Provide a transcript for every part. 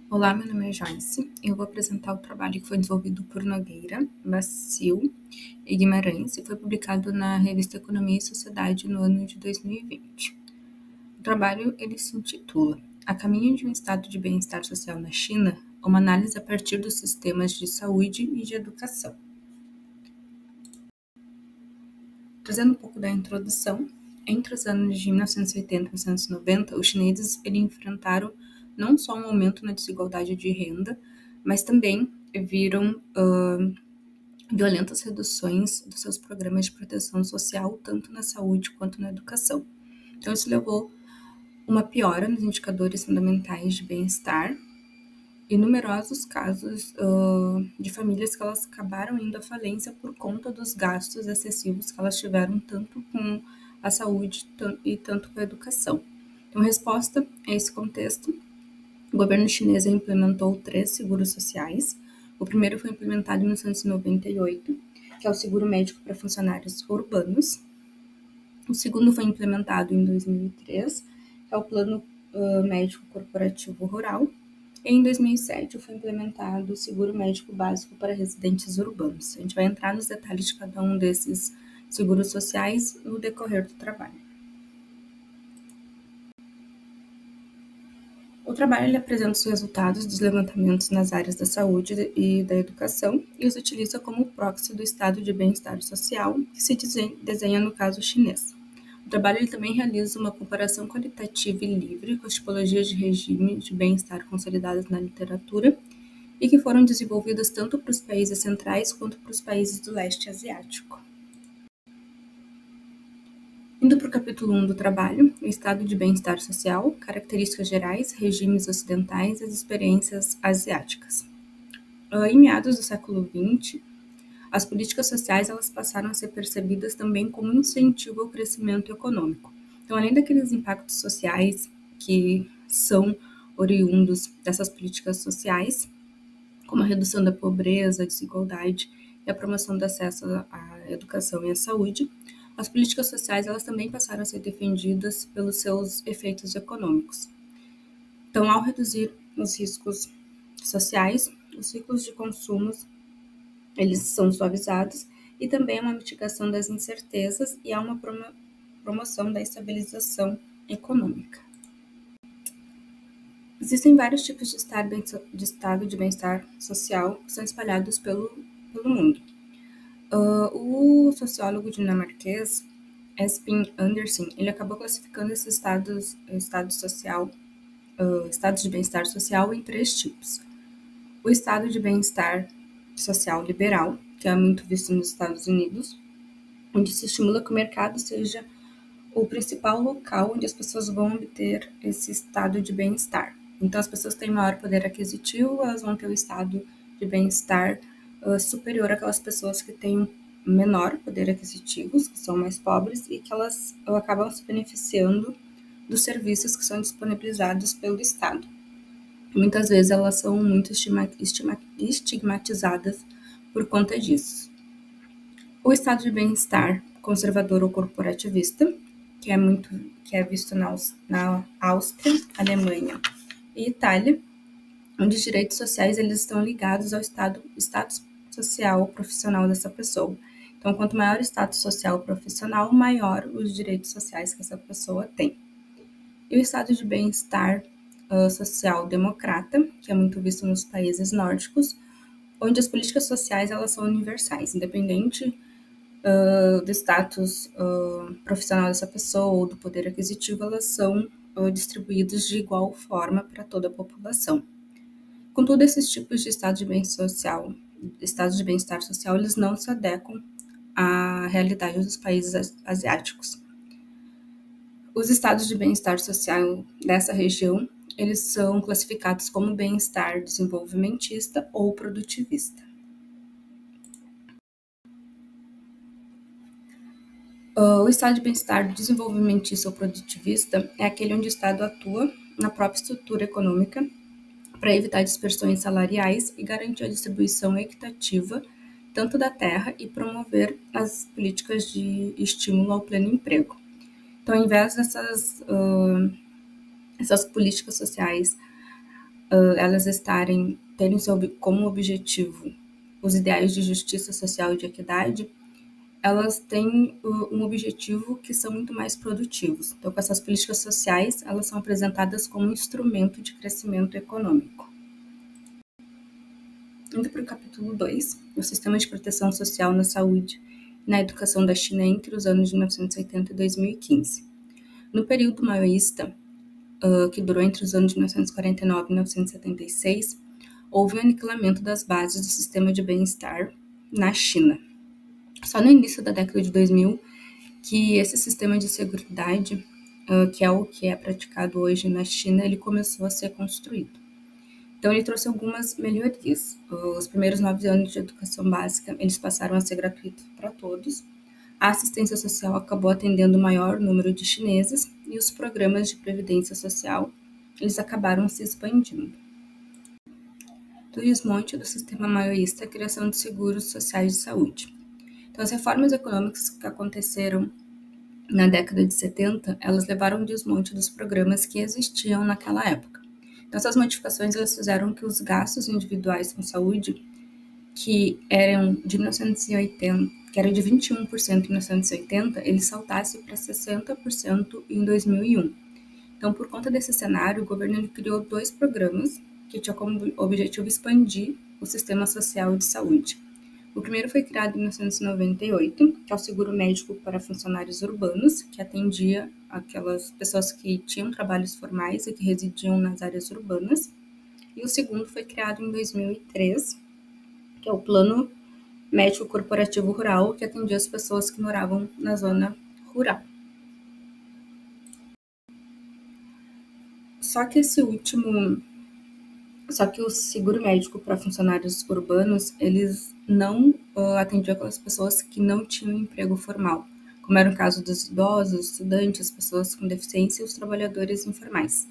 Olá, meu nome é Joyce. Eu vou apresentar o trabalho que foi desenvolvido por Nogueira, Basil e Guimarães e foi publicado na revista Economia e Sociedade no ano de 2020. O trabalho ele se intitula A Caminho de um Estado de Bem-Estar Social na China, uma análise a partir dos sistemas de saúde e de educação. Trazendo um pouco da introdução, entre os anos de 1980 e 1990, os chineses enfrentaram não só um aumento na desigualdade de renda, mas também viram violentas reduções dos seus programas de proteção social, tanto na saúde quanto na educação. Então, isso levou uma piora nos indicadores fundamentais de bem-estar e numerosos casos de famílias que elas acabaram indo à falência por conta dos gastos excessivos que elas tiveram tanto com a saúde e tanto com a educação. Então, em resposta a esse contexto, o governo chinês implementou 3 seguros sociais. O primeiro foi implementado em 1998, que é o seguro médico para funcionários urbanos. O segundo foi implementado em 2003, que é o plano médico corporativo rural. E em 2007 foi implementado o seguro médico básico para residentes urbanos. A gente vai entrar nos detalhes de cada um desses seguros sociais no decorrer do trabalho. O trabalho ele apresenta os resultados dos levantamentos nas áreas da saúde e da educação e os utiliza como proxy do estado de bem-estar social que se desenha no caso chinês. O trabalho ele também realiza uma comparação qualitativa e livre com as tipologias de regime de bem-estar consolidadas na literatura e que foram desenvolvidas tanto para os países centrais quanto para os países do leste asiático. Indo para o capítulo 1 do trabalho, o estado de bem-estar social, características gerais, regimes ocidentais e as experiências asiáticas. Em meados do século XX, as políticas sociais elas passaram a ser percebidas também como um incentivo ao crescimento econômico. Então, além daqueles impactos sociais que são oriundos dessas políticas sociais, como a redução da pobreza, a desigualdade e a promoção do acesso à educação e à saúde, as políticas sociais elas também passaram a ser defendidas pelos seus efeitos econômicos. Então, ao reduzir os riscos sociais, os ciclos de consumo eles são suavizados e também há uma mitigação das incertezas e há uma promoção da estabilização econômica. Existem vários tipos de estado de bem-estar social que são espalhados pelo mundo. O sociólogo dinamarquês Espen Andersen, ele acabou classificando esses estados de bem-estar social em 3 tipos. O estado de bem-estar social liberal, que é muito visto nos Estados Unidos, onde se estimula que o mercado seja o principal local onde as pessoas vão obter esse estado de bem-estar. Então, as pessoas têm maior poder aquisitivo, elas vão ter o estado de bem-estar superior àquelas pessoas que têm menor poder aquisitivo, que são mais pobres e que elas acabam se beneficiando dos serviços que são disponibilizados pelo Estado. Muitas vezes elas são muito estigmatizadas por conta disso. O estado de bem-estar conservador ou corporativista, que é visto na Áustria, Alemanha e Itália, onde os direitos sociais eles estão ligados ao status social profissional dessa pessoa. Então, quanto maior o status social profissional, maior os direitos sociais que essa pessoa tem. E o estado de bem-estar social democrata, que é muito visto nos países nórdicos, onde as políticas sociais elas são universais, independente do status profissional dessa pessoa ou do poder aquisitivo, elas são distribuídas de igual forma para toda a população. Contudo, esses tipos de estados de bem-estar social, eles não se adequam à realidade dos países asiáticos. Os estados de bem-estar social dessa região, eles são classificados como bem-estar desenvolvimentista ou produtivista. O estado de bem-estar desenvolvimentista ou produtivista é aquele onde o Estado atua na própria estrutura econômica para evitar dispersões salariais e garantir a distribuição equitativa tanto da terra e promover as políticas de estímulo ao pleno emprego. Então, ao invés essas políticas sociais elas terem como objetivo os ideais de justiça social e de equidade, elas têm um objetivo que são muito mais produtivos. Então, com essas políticas sociais, elas são apresentadas como um instrumento de crescimento econômico. Indo para o capítulo 2, o sistema de proteção social na saúde e na educação da China entre os anos de 1980 e 2015. No período maoísta, que durou entre os anos de 1949 e 1976, houve um aniquilamento das bases do sistema de bem-estar na China. Só no início da década de 2000 que esse sistema de seguridade, que é o que é praticado hoje na China, ele começou a ser construído. Então, ele trouxe algumas melhorias. Os primeiros 9 anos de educação básica, eles passaram a ser gratuitos para todos. A assistência social acabou atendendo o maior número de chineses e os programas de previdência social, eles acabaram se expandindo. Do desmonte do sistema maoísta, a criação de seguros sociais de saúde. Então, as reformas econômicas que aconteceram na década de 70, elas levaram ao desmonte dos programas que existiam naquela época. Então, essas modificações elas fizeram que os gastos individuais com saúde, que eram de 1980, que era de 21% em 1980, eles saltassem para 60% em 2001. Então, por conta desse cenário, o governo criou 2 programas que tinham como objetivo expandir o sistema social de saúde. O primeiro foi criado em 1998, que é o seguro médico para funcionários urbanos, que atendia aquelas pessoas que tinham trabalhos formais e que residiam nas áreas urbanas. E o segundo foi criado em 2003, que é o Plano Médico Corporativo Rural, que atendia as pessoas que moravam na zona rural. Só que o seguro médico para funcionários urbanos, eles não atendiam aquelas pessoas que não tinham emprego formal, como era o caso dos idosos, estudantes, pessoas com deficiência e os trabalhadores informais.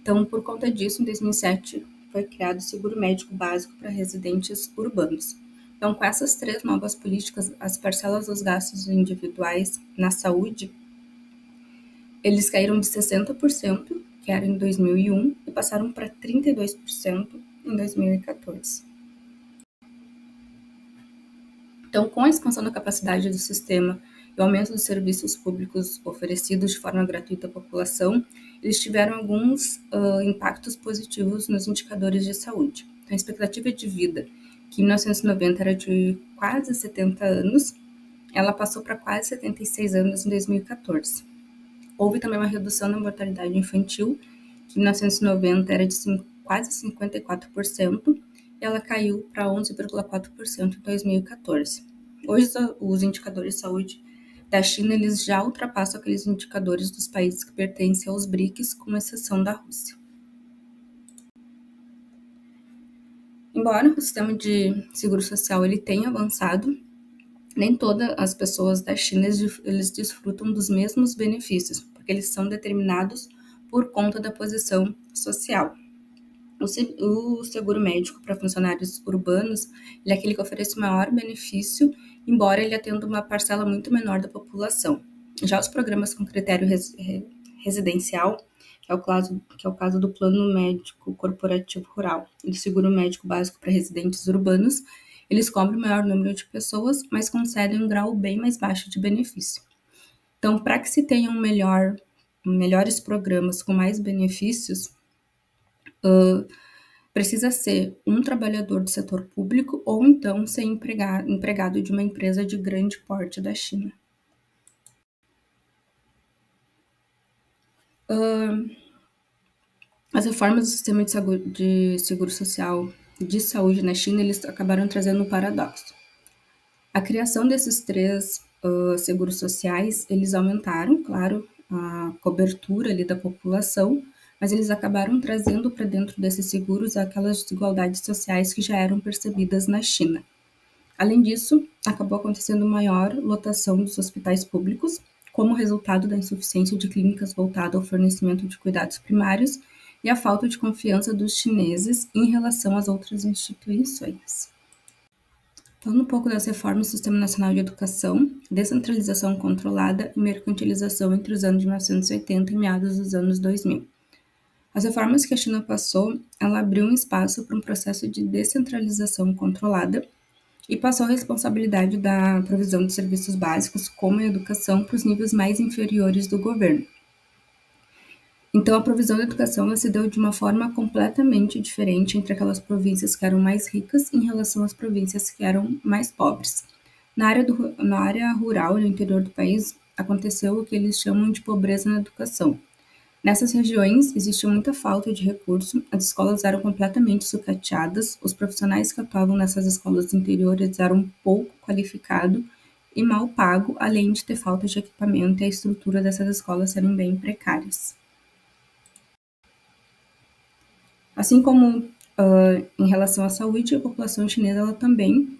Então, por conta disso, em 2007, foi criado o seguro médico básico para residentes urbanos. Então, com essas 3 novas políticas, as parcelas dos gastos individuais na saúde, eles caíram de 60%, que era em 2001, e passaram para 32% em 2014. Então, com a expansão da capacidade do sistema e o aumento dos serviços públicos oferecidos de forma gratuita à população, eles tiveram alguns impactos positivos nos indicadores de saúde. Então, a expectativa de vida, que em 1990 era de quase 70 anos, ela passou para quase 76 anos em 2014. Houve também uma redução na mortalidade infantil, que em 1990 era de quase 54%, e ela caiu para 11,4% em 2014. Hoje, os indicadores de saúde da China eles já ultrapassam aqueles indicadores dos países que pertencem aos BRICS, com exceção da Rússia. Embora o sistema de seguro social ele tenha avançado, nem todas as pessoas da China eles desfrutam dos mesmos benefícios, porque eles são determinados por conta da posição social. O seguro médico para funcionários urbanos ele é aquele que oferece maior benefício, embora ele atenda uma parcela muito menor da população. Já os programas com critério residencial, que é o caso do Plano Médico Corporativo Rural e do Seguro Médico Básico para residentes urbanos, eles cobrem o maior número de pessoas, mas concedem um grau bem mais baixo de benefício. Então, para que se tenham melhores programas com mais benefícios, precisa ser um trabalhador do setor público ou então ser empregado de uma empresa de grande porte da China. As reformas do sistema de seguro social de saúde na China, eles acabaram trazendo um paradoxo. A criação desses 3 seguros sociais, eles aumentaram, claro, a cobertura ali da população, mas eles acabaram trazendo para dentro desses seguros aquelas desigualdades sociais que já eram percebidas na China. Além disso, acabou acontecendo maior lotação dos hospitais públicos, como resultado da insuficiência de clínicas voltadas ao fornecimento de cuidados primários e a falta de confiança dos chineses em relação às outras instituições. Falando um pouco das reformas do Sistema Nacional de Educação, descentralização controlada e mercantilização entre os anos de 1980 e meados dos anos 2000. As reformas que a China passou, ela abriu um espaço para um processo de descentralização controlada e passou a responsabilidade da provisão de serviços básicos, como a educação, para os níveis mais inferiores do governo. Então, a provisão da educação ela se deu de uma forma completamente diferente entre aquelas províncias que eram mais ricas em relação às províncias que eram mais pobres. Na área rural, no interior do país, aconteceu o que eles chamam de pobreza na educação. Nessas regiões existia muita falta de recurso, as escolas eram completamente sucateadas, os profissionais que atuavam nessas escolas interiores eram pouco qualificados e mal pagos, além de ter falta de equipamento e a estrutura dessas escolas serem bem precárias. Assim como em relação à saúde, a população chinesa ela também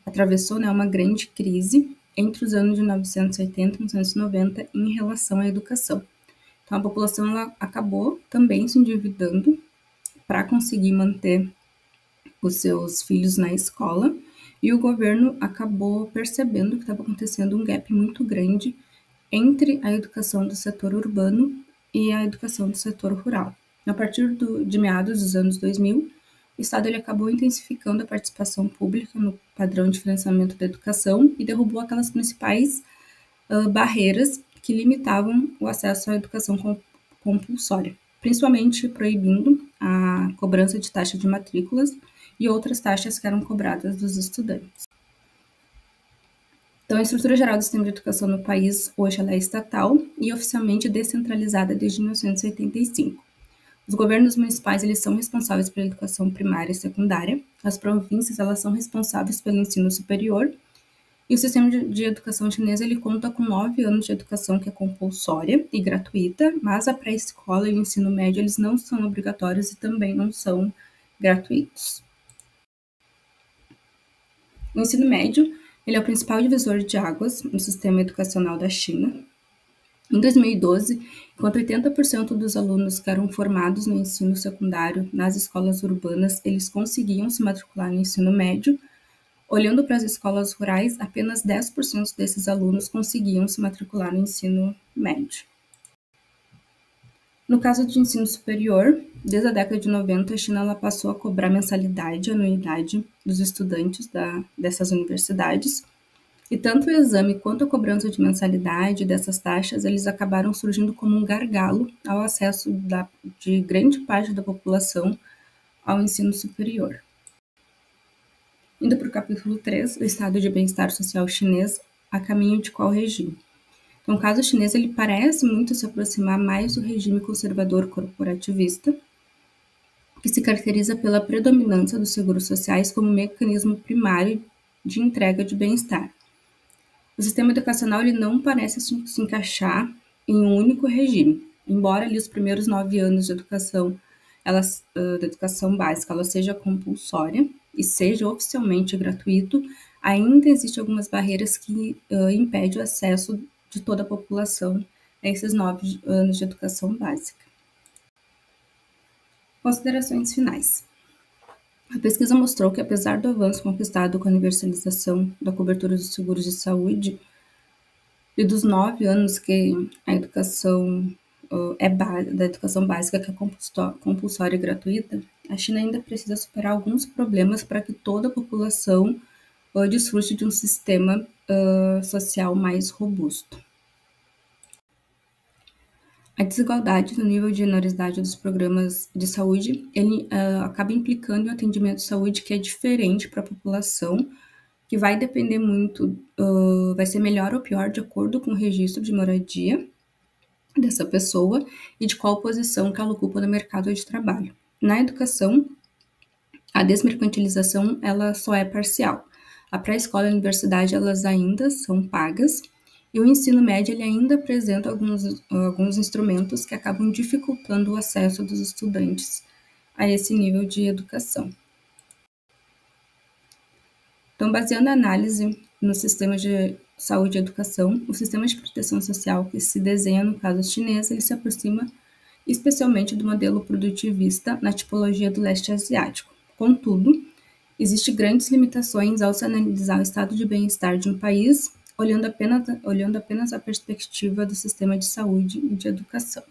atravessou, né, uma grande crise entre os anos de 1980 e 1990 em relação à educação. Então, a população ela acabou também se endividando para conseguir manter os seus filhos na escola e o governo acabou percebendo que estava acontecendo um gap muito grande entre a educação do setor urbano e a educação do setor rural. A partir de meados dos anos 2000, o Estado ele acabou intensificando a participação pública no padrão de financiamento da educação e derrubou aquelas principais barreiras que limitavam o acesso à educação compulsória, principalmente proibindo a cobrança de taxa de matrículas e outras taxas que eram cobradas dos estudantes. Então, a estrutura geral do sistema de educação no país hoje ela é estatal e oficialmente descentralizada desde 1985. Os governos municipais eles são responsáveis pela educação primária e secundária, as províncias elas são responsáveis pelo ensino superior e o sistema de educação chinesa ele conta com 9 anos de educação que é compulsória e gratuita, mas a pré-escola e o ensino médio eles não são obrigatórios e também não são gratuitos. O ensino médio ele é o principal divisor de águas no sistema educacional da China. Em 2012, enquanto 80% dos alunos que eram formados no ensino secundário nas escolas urbanas, eles conseguiam se matricular no ensino médio, olhando para as escolas rurais, apenas 10% desses alunos conseguiam se matricular no ensino médio. No caso de ensino superior, desde a década de 90, a China ela passou a cobrar mensalidade, anuidade dos estudantes dessas universidades, e tanto o exame quanto a cobrança de mensalidade dessas taxas, eles acabaram surgindo como um gargalo ao acesso de grande parte da população ao ensino superior. Indo para o capítulo 3, o estado de bem-estar social chinês, a caminho de qual regime? Então, o caso chinês ele parece muito se aproximar mais do regime conservador corporativista, que se caracteriza pela predominância dos seguros sociais como mecanismo primário de entrega de bem-estar. O sistema educacional ele não parece se encaixar em um único regime, embora ali os primeiros 9 anos de educação, da educação básica, ela seja compulsória e seja oficialmente gratuito, ainda existem algumas barreiras que impedem o acesso de toda a população a esses 9 anos de educação básica. Considerações finais. A pesquisa mostrou que, apesar do avanço conquistado com a universalização da cobertura dos seguros de saúde e dos 9 anos que a educação da educação básica, que é compulsória e gratuita, a China ainda precisa superar alguns problemas para que toda a população desfrute de um sistema social mais robusto. A desigualdade no nível de generosidade dos programas de saúde, ele acaba implicando em um atendimento de saúde que é diferente para a população, que vai depender muito, vai ser melhor ou pior de acordo com o registro de moradia dessa pessoa e de qual posição que ela ocupa no mercado de trabalho. Na educação, a desmercantilização ela só é parcial. A pré-escola e a universidade elas ainda são pagas e o ensino médio ele ainda apresenta alguns instrumentos que acabam dificultando o acesso dos estudantes a esse nível de educação. Então, baseando a análise no sistema de saúde e educação, o sistema de proteção social que se desenha no caso chinês, ele se aproxima especialmente do modelo produtivista na tipologia do leste asiático. Contudo, existem grandes limitações ao se analisar o estado de bem-estar de um país, olhando apenas a perspectiva do sistema de saúde e de educação.